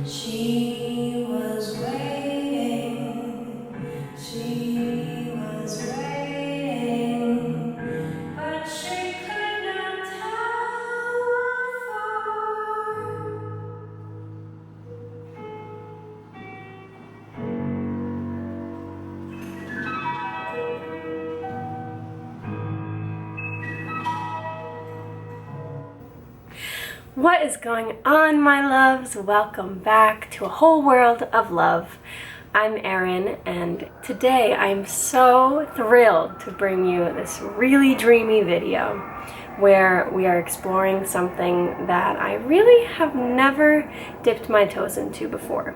She was waiting, she was waiting, but she could not tell what for. What is going on, my loves? Welcome back to a whole world of love. I'm Erin, and today I'm so thrilled to bring you this really dreamy video where we are exploring something that I really have never dipped my toes into before.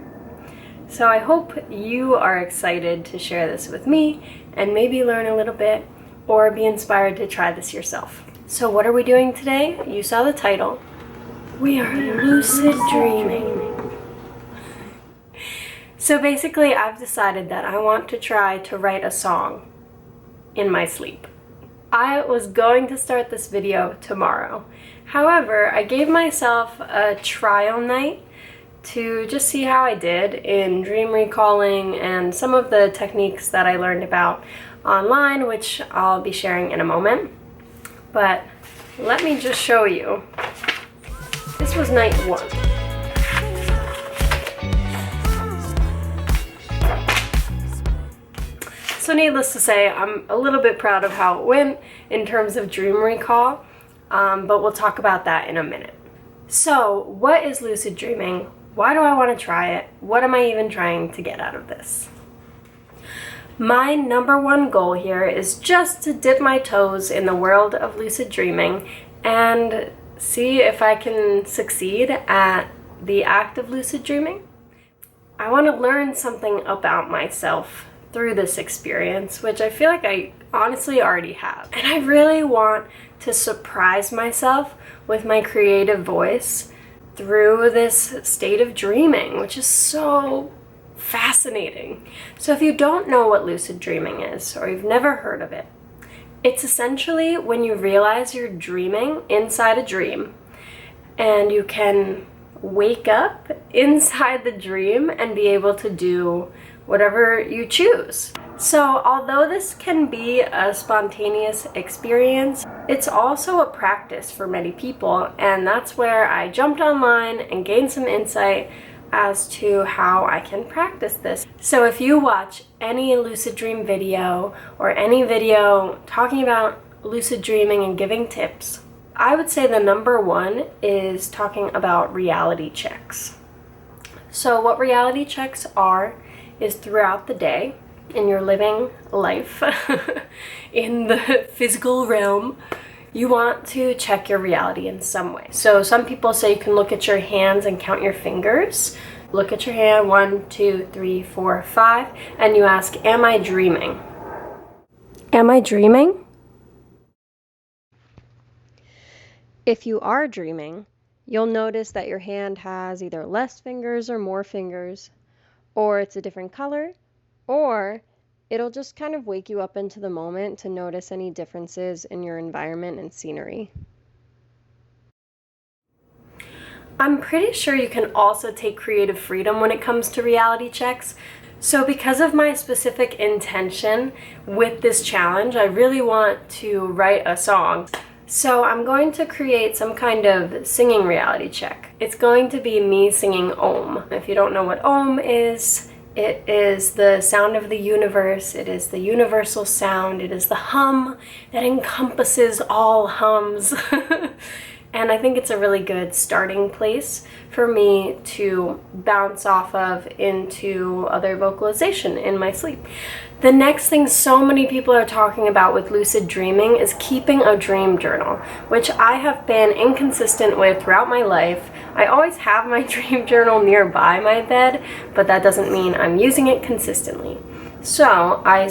So I hope you are excited to share this with me and maybe learn a little bit or be inspired to try this yourself. So what are we doing today? You saw the title. We are lucid dreaming. So basically, I've decided that I want to try to write a song in my sleep. I was going to start this video tomorrow. However, I gave myself a trial night to just see how I did in dream recalling and some of the techniques that I learned about online, which I'll be sharing in a moment. But let me just show you. This was night one. So needless to say, I'm a little bit proud of how it went in terms of dream recall, but we'll talk about that in a minute. So what is lucid dreaming? Why do I want to try it? What am I even trying to get out of this? My number one goal here is just to dip my toes in the world of lucid dreaming and see if I can succeed at the act of lucid dreaming. I want to learn something about myself through this experience, which I feel like I honestly already have. And I really want to surprise myself with my creative voice through this state of dreaming, which is so fascinating. So if you don't know what lucid dreaming is, or you've never heard of it, it's essentially when you realize you're dreaming inside a dream and you can wake up inside the dream and be able to do whatever you choose. So although this can be a spontaneous experience, it's also a practice for many people, and that's where I jumped online and gained some insight as to how I can practice this. So if you watch any lucid dream video or any video talking about lucid dreaming and giving tips, I would say the number one is talking about reality checks. So what reality checks are is throughout the day in your living life in the physical realm, you want to check your reality in some way. So some people say you can look at your hands and count your fingers. Look at your hand, 1, 2, 3, 4, 5, and you ask, am I dreaming? Am I dreaming? If you are dreaming, you'll notice that your hand has either less fingers or more fingers, or it's a different color, or it'll just kind of wake you up into the moment to notice any differences in your environment and scenery. I'm pretty sure you can also take creative freedom when it comes to reality checks. So because of my specific intention with this challenge, I really want to write a song. So I'm going to create some kind of singing reality check. It's going to be me singing Om. If you don't know what Om is, it is the sound of the universe. It is the universal sound. It is the hum that encompasses all hums. And I think it's a really good starting place for me to bounce off of into other vocalization in my sleep. The next thing so many people are talking about with lucid dreaming is keeping a dream journal, which I have been inconsistent with throughout my life. I always have my dream journal nearby my bed, but that doesn't mean I'm using it consistently. So I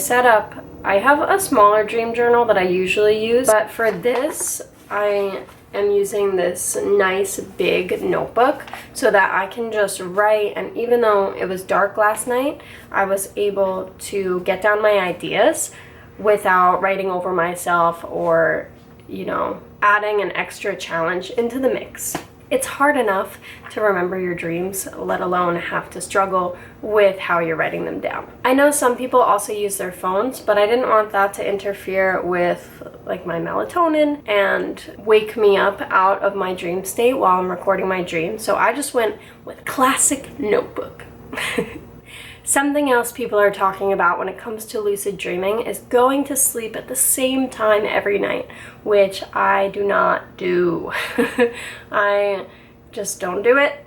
have a smaller dream journal that I usually use, but for this, I am using this nice big notebook so that I can just write, and even though it was dark last night, I was able to get down my ideas without writing over myself or, adding an extra challenge into the mix. It's hard enough to remember your dreams, let alone have to struggle with how you're writing them down. I know some people also use their phones, but I didn't want that to interfere with like my melatonin and wake me up out of my dream state while I'm recording my dream. So I just went with classic notebook. Something else people are talking about when it comes to lucid dreaming is going to sleep at the same time every night, which I do not do. I just don't do it.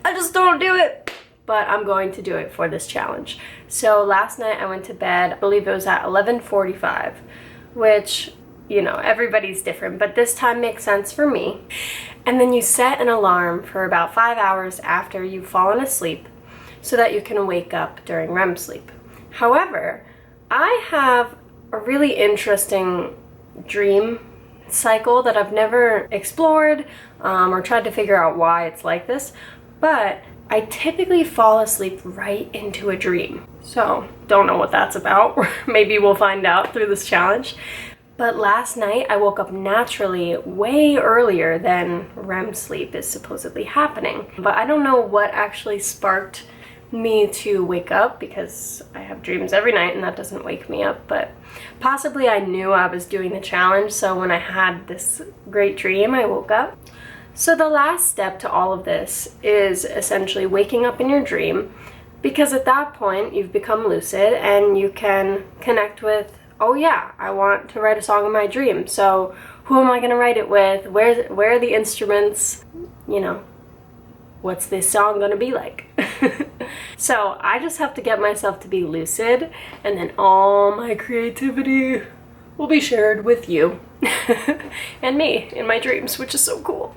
I just don't do it. But I'm going to do it for this challenge. So last night I went to bed, I believe it was at 11:45, which, you know, everybody's different, but this time makes sense for me. And then you set an alarm for about 5 hours after you've fallen asleep, so that you can wake up during REM sleep. However, I have a really interesting dream cycle that I've never explored or tried to figure out why it's like this, but I typically fall asleep right into a dream. So, don't know what that's about. Maybe we'll find out through this challenge. But last night I woke up naturally way earlier than REM sleep is supposedly happening. But I don't know what actually sparked me to wake up, because I have dreams every night and that doesn't wake me up, but possibly I knew I was doing the challenge, so when I had this great dream I woke up. So the last step to all of this is essentially waking up in your dream, because at that point you've become lucid and you can connect with, oh yeah, I want to write a song in my dream, so who am I going to write it with, where are the instruments, you know, what's this song going to be like? So I just have to get myself to be lucid, and then all my creativity will be shared with you and me in my dreams, which is so cool.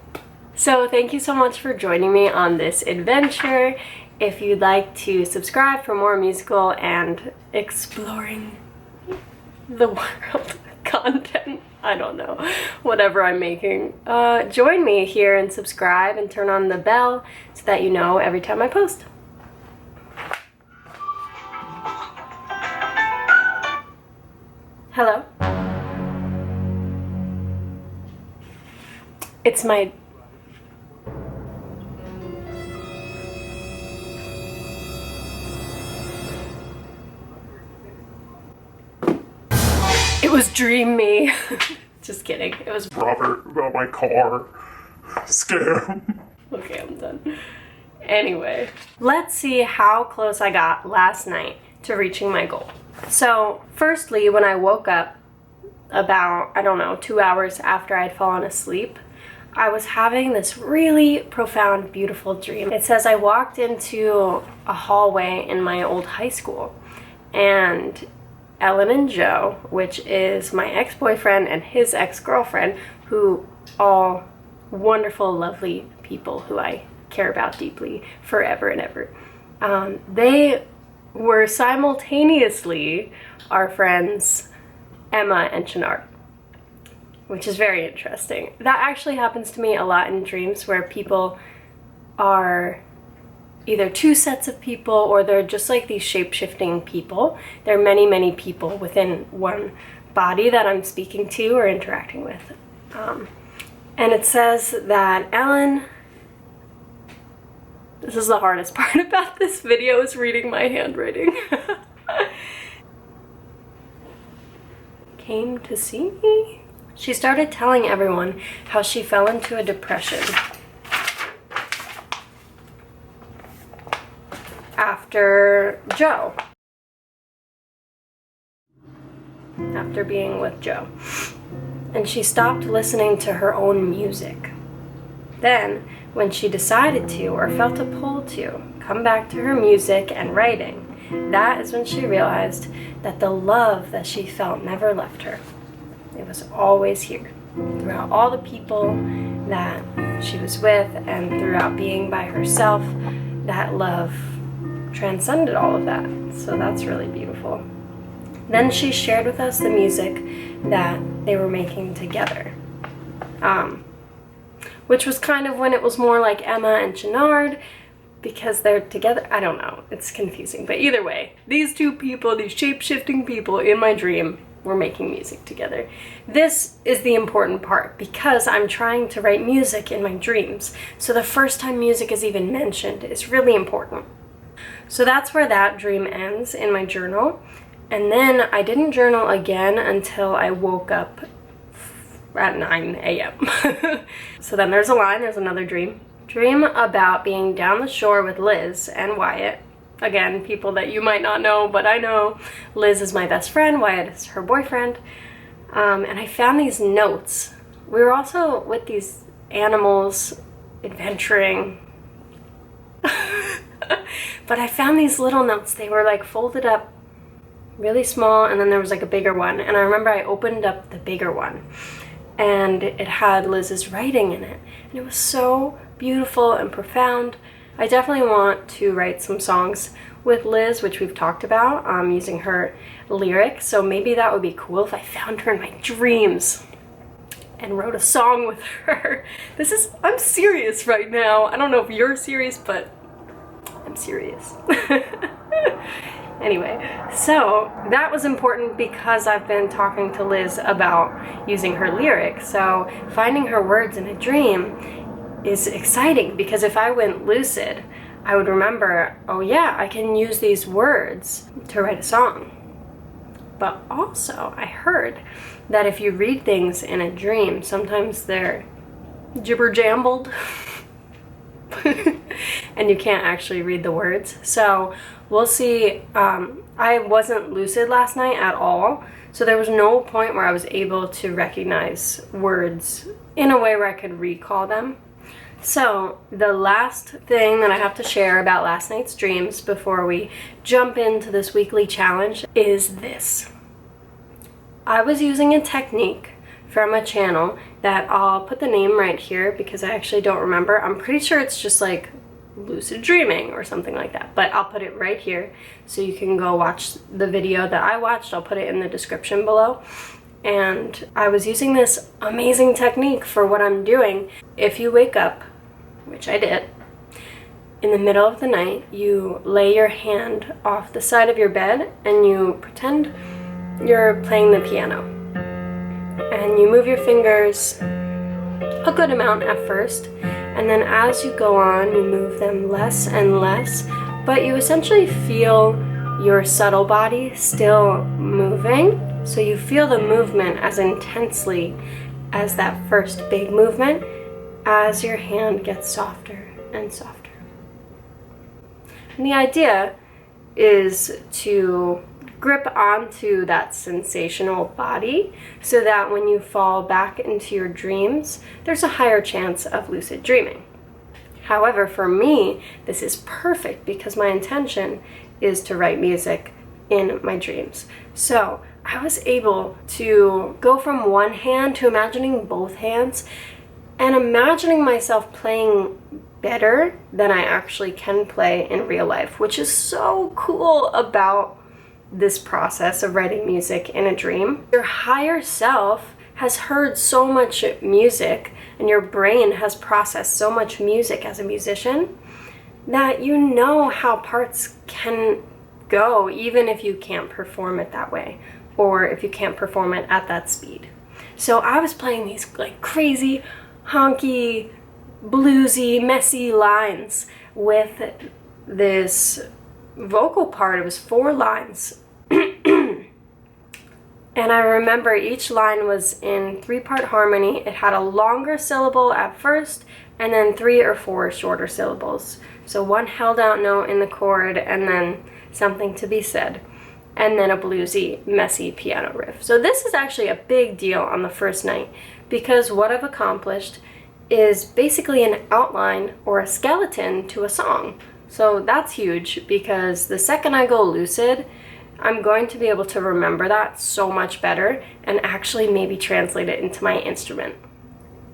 So thank you so much for joining me on this adventure. If you'd like to subscribe for more musical and exploring the world content, I don't know, whatever I'm making, join me here and subscribe and turn on the bell so that you know every time I post. Hello? It's my... It was Dream Me. Just kidding. It was Robert about my car. Scam. Okay, I'm done. Anyway, let's see how close I got last night to reaching my goal. So, firstly, when I woke up about, I don't know, 2 hours after I'd fallen asleep, I was having this really profound, beautiful dream. It says I walked into a hallway in my old high school, and Ellen and Joe, which is my ex-boyfriend and his ex-girlfriend, who all wonderful, lovely people who I care about deeply forever and ever. They were simultaneously our friends Emma and Chenard, which is very interesting. That actually happens to me a lot in dreams, where people are either two sets of people or they're just like these shape-shifting people. There are many, many people within one body that I'm speaking to or interacting with. And it says that Ellen, this is the hardest part about this video, is reading my handwriting, came to see me. She started telling everyone how she fell into a depression after Joe. After being with Joe. And she stopped listening to her own music. Then, when she decided to, or felt a pull to, come back to her music and writing, that is when she realized that the love that she felt never left her. It was always here, throughout all the people that she was with and throughout being by herself. That love transcended all of that. So that's really beautiful. Then she shared with us the music that they were making together, which was kind of when it was more like Emma and Chenard, because they're together. I don't know, it's confusing, but either way, these two people, these shape-shifting people in my dream, we're making music together. This is the important part because I'm trying to write music in my dreams. So the first time music is even mentioned is really important. So that's where that dream ends in my journal. And then I didn't journal again until I woke up at 9 a.m. So then there's another dream. Dream about being down the shore with Liz and Wyatt. Again, people that you might not know, but I know. Liz is my best friend, Wyatt is her boyfriend. And I found these notes. We were also with these animals adventuring. But I found these little notes. They were like folded up really small, and then there was like a bigger one. And I remember I opened up the bigger one, and it had Liz's writing in it. And it was so beautiful and profound. I definitely want to write some songs with Liz, which we've talked about, using her lyrics. So maybe that would be cool if I found her in my dreams and wrote a song with her. I'm serious right now. I don't know if you're serious, but I'm serious. Anyway, so that was important because I've been talking to Liz about using her lyrics. So finding her words in a dream is exciting because if I went lucid, I would remember, oh yeah, I can use these words to write a song. But also, I heard that if you read things in a dream, sometimes they're jibber-jambled and you can't actually read the words. So we'll see. I wasn't lucid last night at all, so there was no point where I was able to recognize words in a way where I could recall them. So the last thing that I have to share about last night's dreams before we jump into this weekly challenge is this. I was using a technique from a channel that I'll put the name right here because I actually don't remember. I'm pretty sure it's just like Lucid Dreaming or something like that, but I'll put it right here so you can go watch the video that I watched. I'll put it in the description below. And I was using this amazing technique for what I'm doing. If you wake up, which I did, in the middle of the night, you lay your hand off the side of your bed and you pretend you're playing the piano. And you move your fingers a good amount at first, and then as you go on, you move them less and less, but you essentially feel your subtle body still moving. So you feel the movement as intensely as that first big movement as your hand gets softer and softer. And the idea is to grip onto that sensational body so that when you fall back into your dreams, there's a higher chance of lucid dreaming. However, for me, this is perfect because my intention is to write music in my dreams. So I was able to go from one hand to imagining both hands and imagining myself playing better than I actually can play in real life, which is so cool about this process of writing music in a dream. Your higher self has heard so much music and your brain has processed so much music as a musician that you know how parts can go even if you can't perform it that way or if you can't perform it at that speed. So I was playing these like crazy, honky, bluesy, messy lines with this vocal part. It was 4 lines. And I remember each line was in 3-part harmony. It had a longer syllable at first and then 3 or 4 shorter syllables. So one held out note in the chord and then something to be said, and then a bluesy, messy piano riff. So this is actually a big deal on the first night because what I've accomplished is basically an outline or a skeleton to a song. So that's huge because the second I go lucid, I'm going to be able to remember that so much better and actually maybe translate it into my instrument.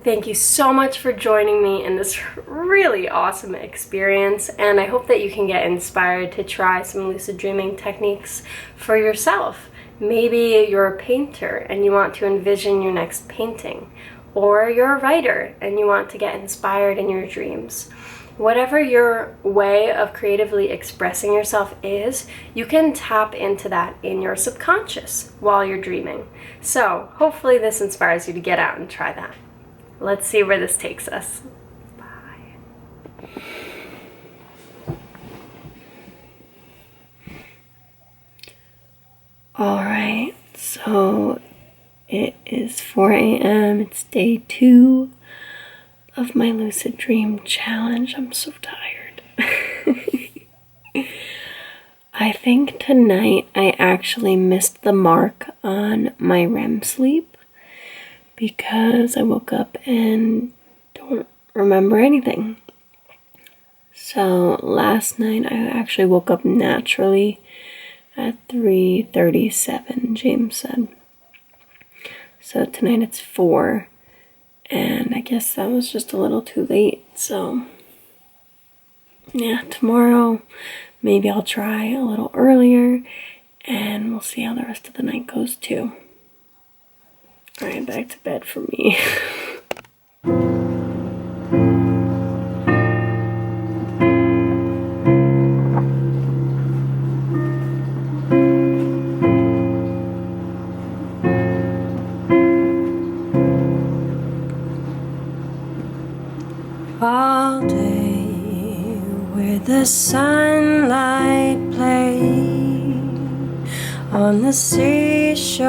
Thank you so much for joining me in this really awesome experience, and I hope that you can get inspired to try some lucid dreaming techniques for yourself. Maybe you're a painter and you want to envision your next painting, or you're a writer and you want to get inspired in your dreams. Whatever your way of creatively expressing yourself is, you can tap into that in your subconscious while you're dreaming. So hopefully this inspires you to get out and try that. Let's see where this takes us. Bye. All right, so it is 4 a.m. It's day 2 of my Lucid Dream challenge. I'm so tired. I think tonight I actually missed the mark on my REM sleep because I woke up and don't remember anything. So last night I actually woke up naturally at 3:37, James said. So tonight it's 4, and I guess that was just a little too late. So yeah, tomorrow maybe I'll try a little earlier, and we'll see how the rest of the night goes too. All right, back to bed for me. All day where the sunlight plays on the seashore,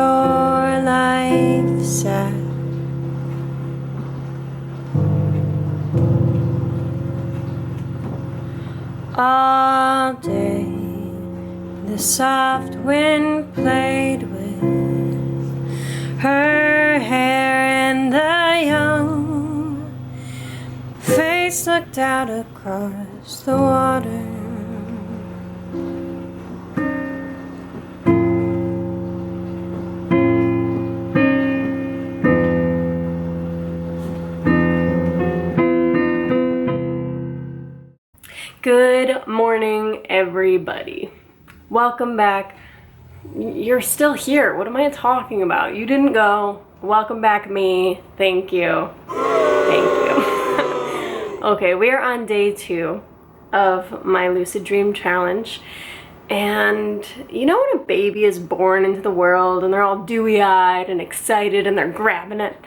life sat. All day the soft wind played with her hair, and the young face looked out across the water. Good morning, everybody. Welcome back. You're still here. What am I talking about? You didn't go. Welcome back, me. Thank you. Thank you. Okay, we are on day 2 of my Lucid Dream challenge. And you know when a baby is born into the world and they're all dewy-eyed and excited and they're grabbing it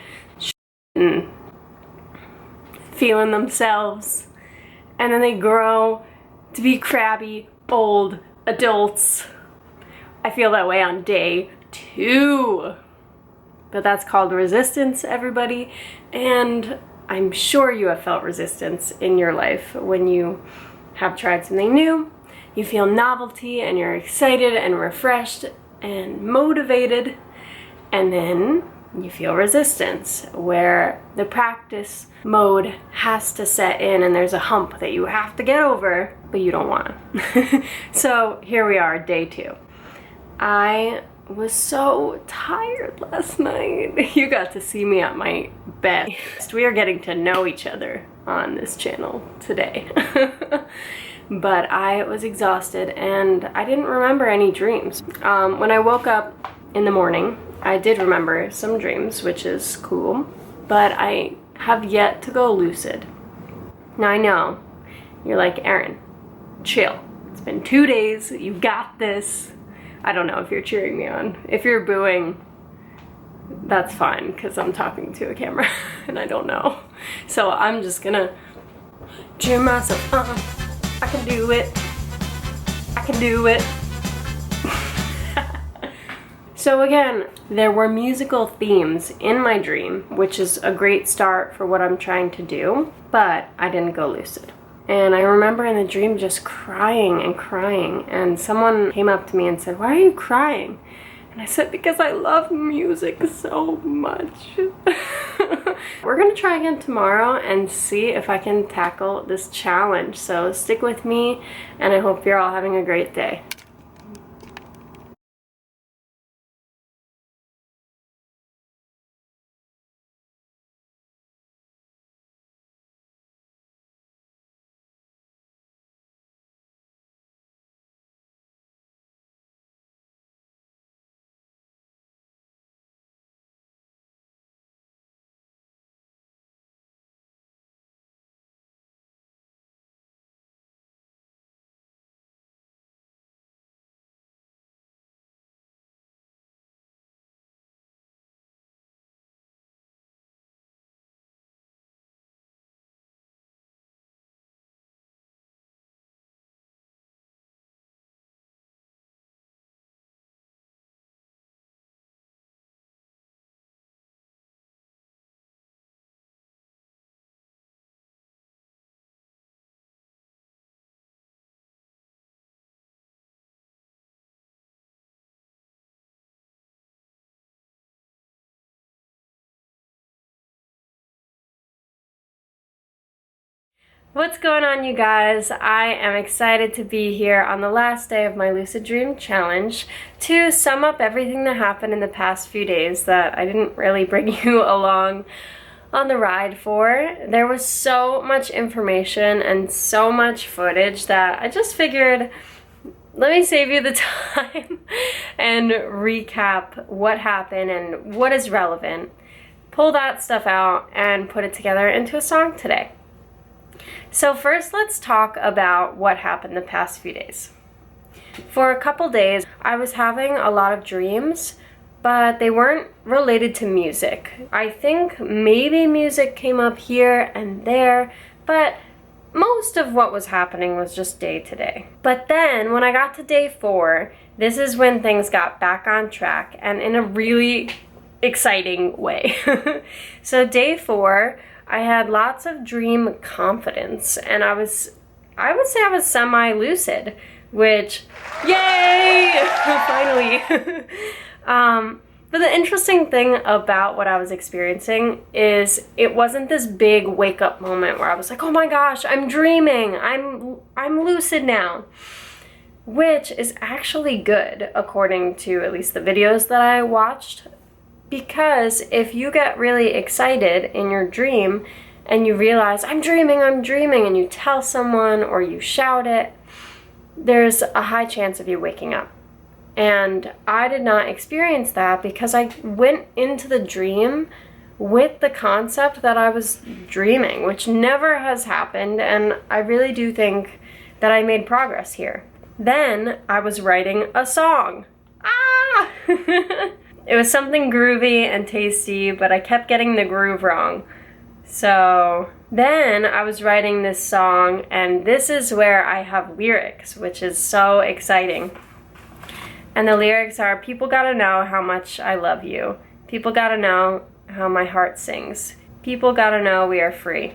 and feeling themselves, and then they grow to be crabby, old adults. I feel that way on day 2. But that's called resistance, everybody. And I'm sure you have felt resistance in your life when you have tried something new. You feel novelty and you're excited and refreshed and motivated. And then you feel resistance, where the practice mode has to set in and there's a hump that you have to get over, but you don't want to. So here we are, day 2. I was so tired last night. You got to see me at my best. We are getting to know each other on this channel today. But I was exhausted and I didn't remember any dreams. When I woke up in the morning, I did remember some dreams, which is cool, but I have yet to go lucid. Now I know, you're like, Erin, chill. It's been 2 days, you got this. I don't know if you're cheering me on. If you're booing, that's fine, because I'm talking to a camera and I don't know. So I'm just gonna cheer myself on. I can do it. I can do it. So again, there were musical themes in my dream, which is a great start for what I'm trying to do, but I didn't go lucid. And I remember in the dream just crying and crying, and someone came up to me and said, "Why are you crying?" And I said, "Because I love music so much." We're gonna try again tomorrow and see if I can tackle this challenge. So stick with me, and I hope you're all having a great day. What's going on, you guys? I am excited to be here on the last day of my Lucid Dream challenge to sum up everything that happened in the past few days that I didn't really bring you along on the ride for. There was so much information and so much footage that I just figured, let me save you the time and recap what happened and what is relevant. Pull that stuff out and put it together into a song today. So first, let's talk about what happened the past few days. For a couple days, I was having a lot of dreams, but they weren't related to music. I think maybe music came up here and there, but most of what was happening was just day to day. But then when I got to day 4, this is when things got back on track and in a really exciting way. So day 4, I had lots of dream confidence, and I would say I was semi-lucid, which, yay, finally. But the interesting thing about what I was experiencing is it wasn't this big wake-up moment where I was like, oh my gosh, I'm dreaming, I'm lucid now, which is actually good according to at least the videos that I watched. Because if you get really excited in your dream and you realize, I'm dreaming, and you tell someone or you shout it, there's a high chance of you waking up. And I did not experience that because I went into the dream with the concept that I was dreaming, which never has happened, and I really do think that I made progress here. Then I was writing a song. Ah! It was something groovy and tasty, but I kept getting the groove wrong. So then I was writing this song, and this is where I have lyrics, which is so exciting. And the lyrics are, people gotta know how much I love you. People gotta know how my heart sings. People gotta know we are free.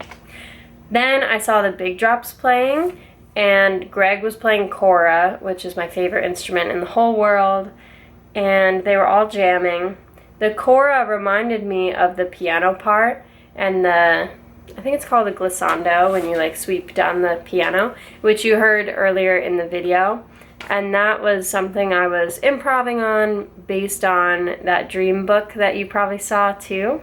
Then I saw the big drops playing, and Greg was playing kora, which is my favorite instrument in the whole world. And they were all jamming. The kora reminded me of the piano part and I think it's called a glissando when you like sweep down the piano, which you heard earlier in the video. And that was something I was improvising on based on that dream book that you probably saw too.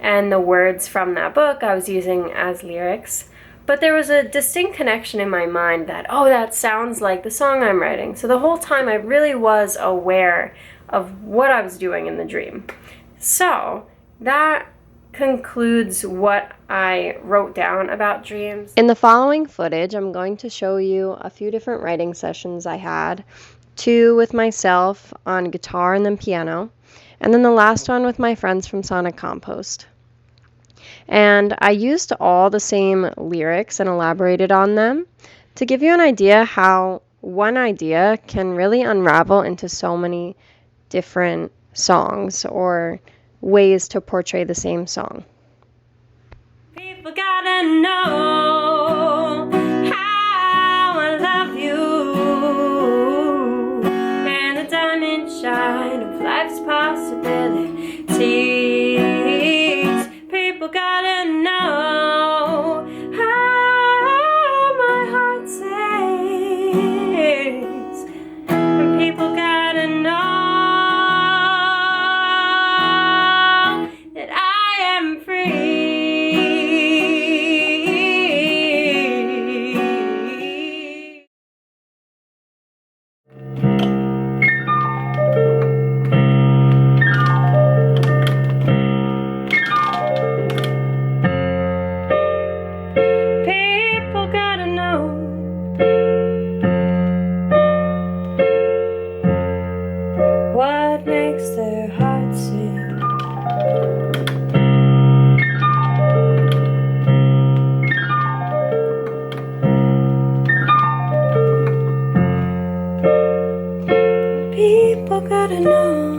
And the words from that book I was using as lyrics. But there was a distinct connection in my mind that, oh, that sounds like the song I'm writing. So the whole time I really was aware of what I was doing in the dream. So that concludes what I wrote down about dreams. In the following footage, I'm going to show you a few different writing sessions I had. 2 with myself on guitar and then piano. And then the last one with my friends from Sonic Compost. And I used all the same lyrics and elaborated on them to give you an idea how one idea can really unravel into so many different songs or ways to portray the same song. People gotta know how I love you and the diamond shine of life's possibilities. People gotta know how my heart sings, and people gotta know that I am free. What makes their hearts sing? People gotta know.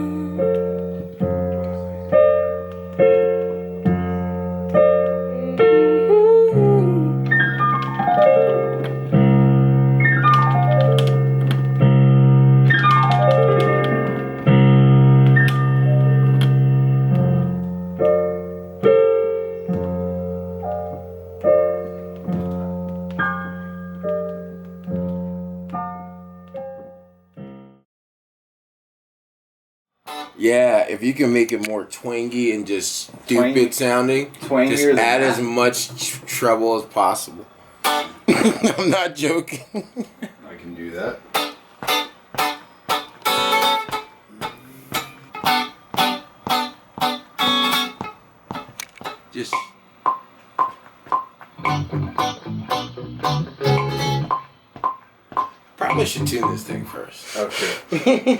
Yeah, if you can make it more twangy and just stupid Twang- sounding, twangier just than add that? as much treble as possible. I'm not joking. I can do that. Just probably should tune this thing first. Okay.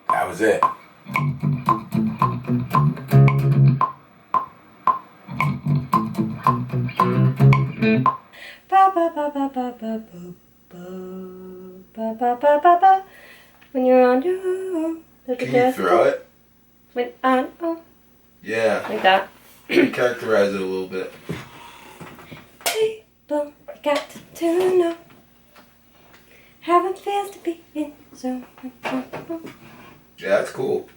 That was it. Ba ba ba ba ba ba ba ba ba ba ba ba. When you're on your own. Can you throw it? When on oh, Yeah. like that. Can you characterize it a little bit? People got to know how it feels to be in zone. Yeah, that's cool.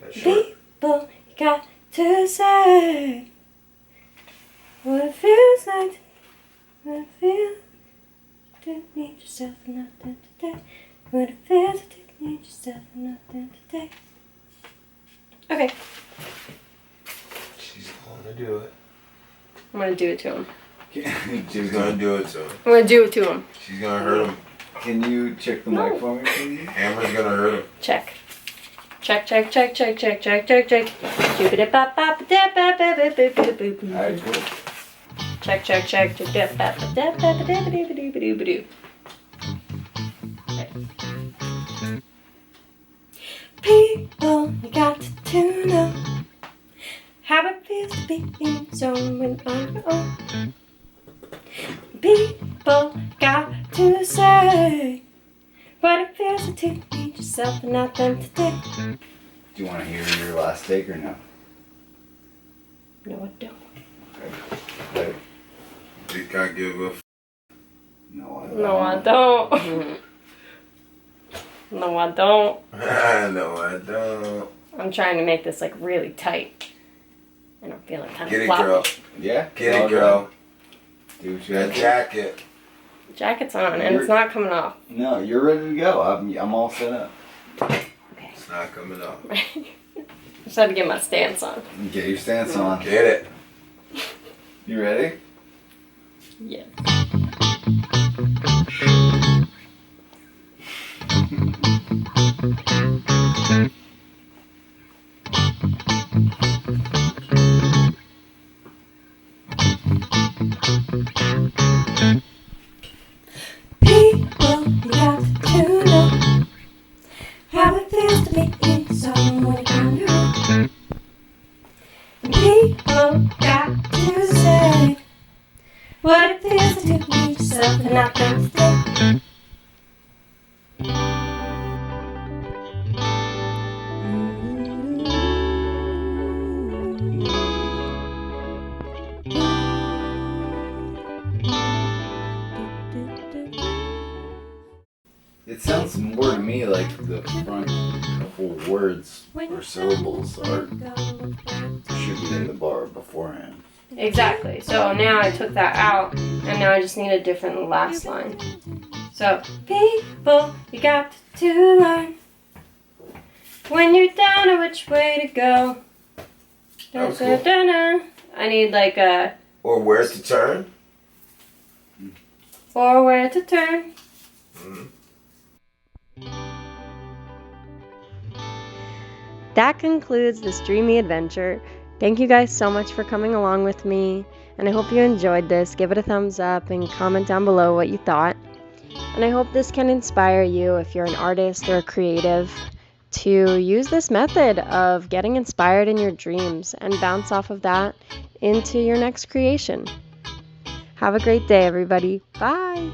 That's short. People got to say what it feels like. What it feels to need yourself and nothing today. What it feels to need yourself and nothing today. Okay, She's gonna do it. I'm gonna do it to him. She's gonna do it to him. I'm gonna do it to him. She's gonna hurt him. Can you check the mic for me, please? Hammer's gonna hurt him. Check. Check, check, check, check, check, check, check, check. Alright, cool. Check, check, check, check. People, you got to know how it feels to be in zone when on your own. People got to say what it feels to need yourself and not them today. Do you want to hear your last take or no? No, I don't. Okay. You can't give a No, I don't. No, I don't. No, I don't. No, I don't. I'm trying to make this like really tight. And I'm feeling kind Get of it, floppy. girl. Yeah? Get All it, girl. Do what you That gotta jacket. Jacket's on and it's not coming off. do. No, you're ready to go. I'm all set up. Okay. It's not coming up. Just had to get my stance on. Get your stance on. Get it. You ready? Yeah. People, you got to know how it feels to be in someone on your own. People got to say what it feels to be yourself and not them today. It sounds more to me like the front couple words or syllables are should be in the bar beforehand. Exactly. So now I took that out, and now I just need a different last line. So, people, you got to learn when you're down to which way to go. That was cool. I need like a Or where to turn. or where to turn. Mm-hmm. That concludes this dreamy adventure. Thank you guys so much for coming along with me, and I hope you enjoyed this. Give it a thumbs up and comment down below what you thought. And I hope this can inspire you, if you're an artist or a creative, to use this method of getting inspired in your dreams and bounce off of that into your next creation. Have a great day, everybody. Bye!